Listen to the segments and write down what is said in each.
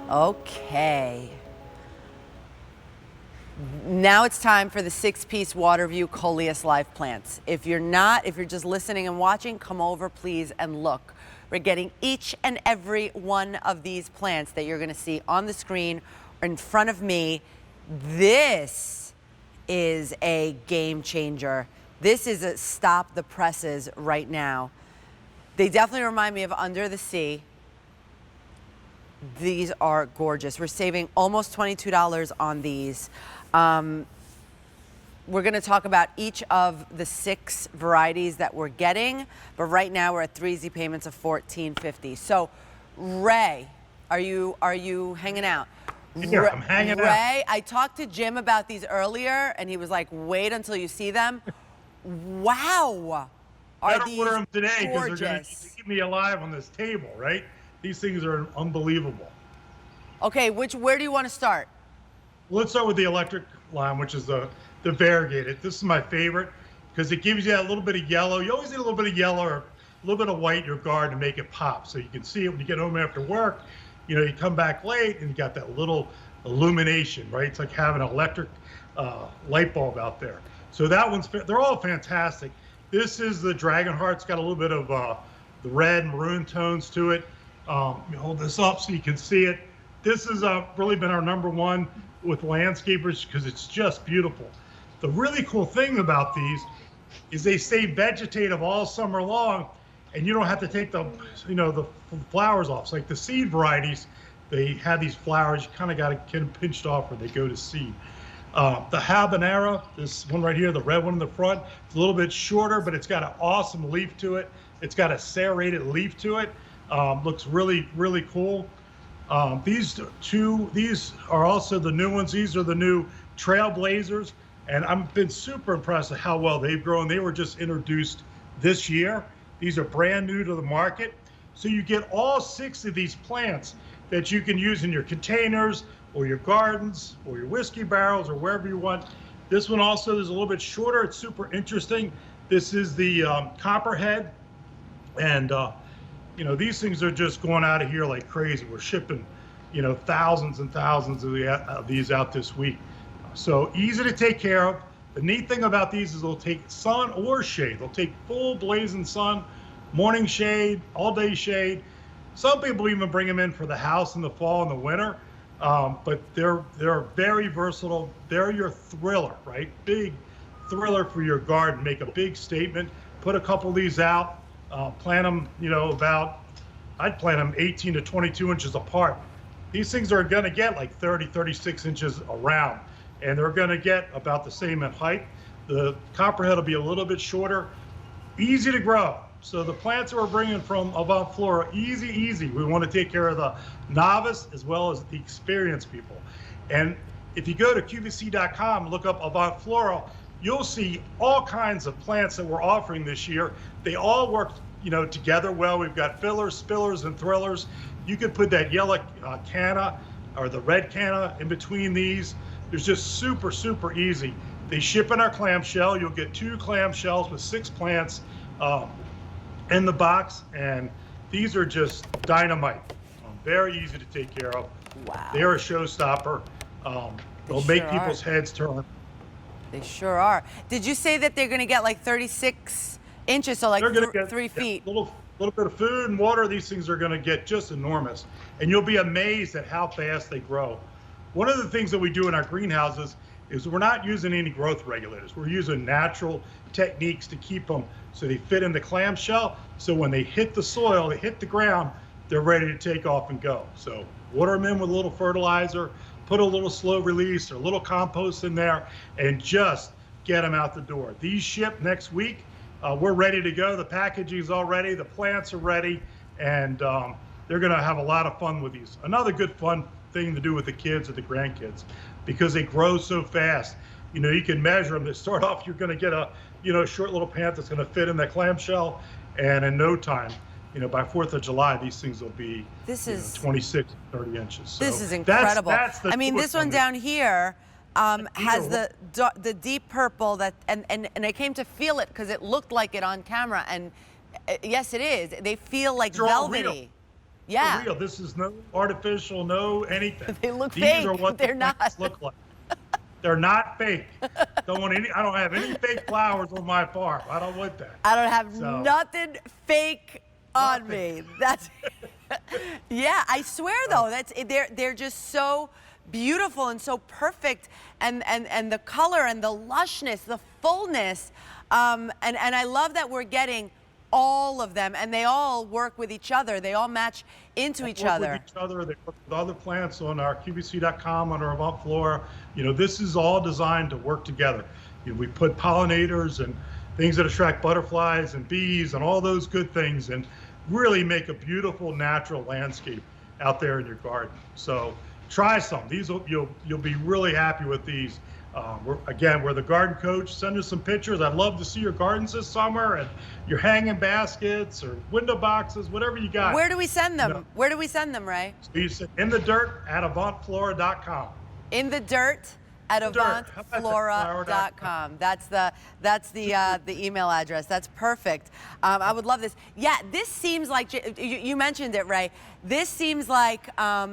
Okay. Now it's time for the 6-piece water view Coleus live plants. If you're just listening and watching, come over please and look. We're getting each and every one of these plants that you're gonna see on the screen or in front of me. This is a game changer. This is a stop the presses right now. They definitely remind me of Under the Sea. These are gorgeous. We're saving almost $22 on these. We're going to talk about each of the 6 varieties that we're getting, but right now we're at 3 easy payments of $14.50. So, Ray, are you hanging out? Yeah, I'm hanging out. Ray, I talked to Jim about these earlier, and he was like, "Wait until you see them." Wow, are these order them today because gorgeous? they're going to keep me alive on this table, right? These things are unbelievable. Okay, where do you want to start? Let's start with the electric line, which is the variegated. This is my favorite because it gives you that little bit of yellow. You always need a little bit of yellow or a little bit of white in your garden to make it pop. So you can see it when you get home after work. You know, you come back late and you got that little illumination, right? It's like having an electric light bulb out there. So that one's, they're all fantastic. This is the Dragon Heart. It's got a little bit of the red maroon tones to it. Let me hold this up so you can see it. This has really been our #1 with landscapers because it's just beautiful. The really cool thing about these is they stay vegetative all summer long, and you don't have to take the flowers off. It's like the seed varieties, they have these flowers. You kind of got to get them pinched off where they go to seed. The habanero, this one right here, the red one in the front, it's a little bit shorter, but it's got an awesome leaf to it. It's got a serrated leaf to it. Looks really, really cool. These are also the new ones. These are the new Trailblazers, and I've been super impressed with how well they've grown. They were just introduced this year. These are brand new to the market. So you get all 6 of these plants that you can use in your containers or your gardens or your whiskey barrels or wherever you want. This one also is a little bit shorter. It's super interesting. This is the Copperhead, and these things are just going out of here like crazy. We're shipping, thousands and thousands of these out this week. So easy to take care of. The neat thing about these is they'll take sun or shade. They'll take full blazing sun, morning shade, all day shade. Some people even bring them in for the house in the fall and the winter. But they're very versatile. They're your thriller, right? Big thriller for your garden. Make a big statement. Put a couple of these out. Plant them, I'd plant them 18 to 22 inches apart. These things are going to get like 30, 36 inches around, and they're going to get about the same in height. The Copperhead will be a little bit shorter, easy to grow. So the plants that we're bringing from Avant Flora, easy. We want to take care of the novice as well as the experienced people. And if you go to QVC.com and look up Avant Flora, you'll see all kinds of plants that we're offering this year. They all work, together well. We've got fillers, spillers, and thrillers. You could put that yellow canna or the red canna in between these. They're just super, super easy. They ship in our clamshell. You'll get 2 clamshells with 6 plants in the box, and these are just dynamite. Very easy to take care of. Wow. They're a showstopper. They'll make people's heads turn. They sure are. Did you say that they're going to get like 36 inches, so like 3 feet? A little bit of food and water, these things are going to get just enormous. And you'll be amazed at how fast they grow. One of the things that we do in our greenhouses is we're not using any growth regulators. We're using natural techniques to keep them so they fit in the clamshell. So when they hit the soil, they hit the ground, they're ready to take off and go. So water them in with a little fertilizer, put a little slow release or a little compost in there, and just get them out the door. These ship next week. We're ready to go. The packaging's all ready. The plants are ready, and they're going to have a lot of fun with these. Another good fun thing to do with the kids or the grandkids, because they grow so fast. You can measure them. To start off, you're going to get a short little plant that's going to fit in that clamshell, and in no time, by 4th of July, these things will be 26, 30 inches. So this is incredible. I mean, this one down here has the deep purple and I came to feel it because it looked like it on camera, and yes, it is. They feel like velvety. Yeah. For real, this is no artificial, no anything. They look These fake. are what They're the not. plants look like. They're not fake. Don't want any. I don't have any fake flowers on my farm. I don't want that. I don't have So, nothing fake on nothing. me. That's yeah, I swear though, they're just so beautiful and so perfect, and the color and the lushness, the fullness, and I love that we're getting all of them, and they all work with each other. They all match into each other. With each other. They work with other plants on our QVC.com, on our Avant Flora. You know, this is all designed to work together. You know, we put pollinators and things that attract butterflies and bees and all those good things, and really make a beautiful natural landscape out there in your garden. So try some. These you'll be really happy with these. We're the garden coach. Send us some pictures. I'd love to see your gardens this summer and your hanging baskets or window boxes, whatever you got. Where do we send them? You know, Where do we send them, Ray? so you send in the dirt at avantflora.com. In the dirt at avantflora.com. That's the email address. That's perfect. I would love this. Yeah, this seems like you mentioned it, Ray. This seems like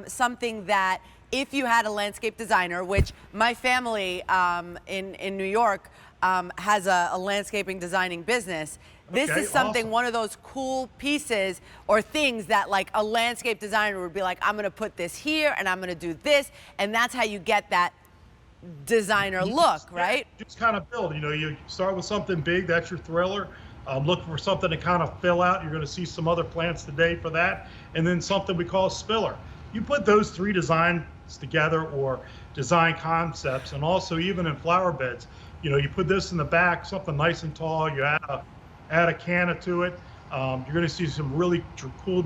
something that if you had a landscape designer, which my family in New York has a landscaping designing business. This is something, awesome. one of those cool pieces or things that like a landscape designer would be like, I'm gonna put this here and I'm gonna do this, and that's how you get that designer look, right? Just kind of build. You know, you start with something big. That's your thriller. Look for something to kind of fill out. You're going to see some other plants today for that, and then something we call a spiller. You put those three designs together, or design concepts, and also even in flower beds. You know, you put this in the back, something nice and tall. You add a canna to it. You're going to see some really cool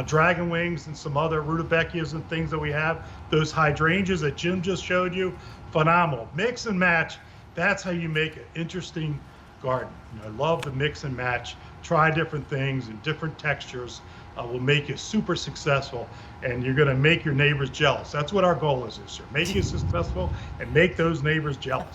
dragon wings and some other rudbeckias and things that we have. Those hydrangeas that Jim just showed you, phenomenal. Mix and match. That's how you make an interesting garden. You know, I love the mix and match. Try different things and different textures. Will make you super successful, and you're going to make your neighbors jealous. That's what our goal is this year. Make you successful and make those neighbors jealous.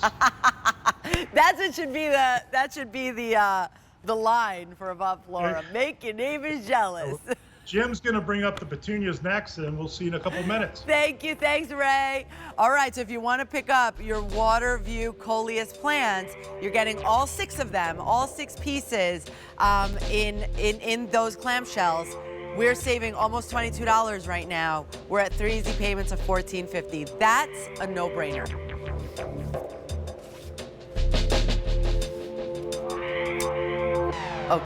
That should be the line for Avant Flora. Make your neighbors jealous. Jim's going to bring up the petunias next, and we'll see you in a couple minutes. Thank you. Thanks, Ray. All right, so if you want to pick up your water view Coleus plants, you're getting all 6 of them, all 6 pieces in those clamshells. We're saving almost $22 right now. We're at 3 easy payments of $14.50. That's a no-brainer.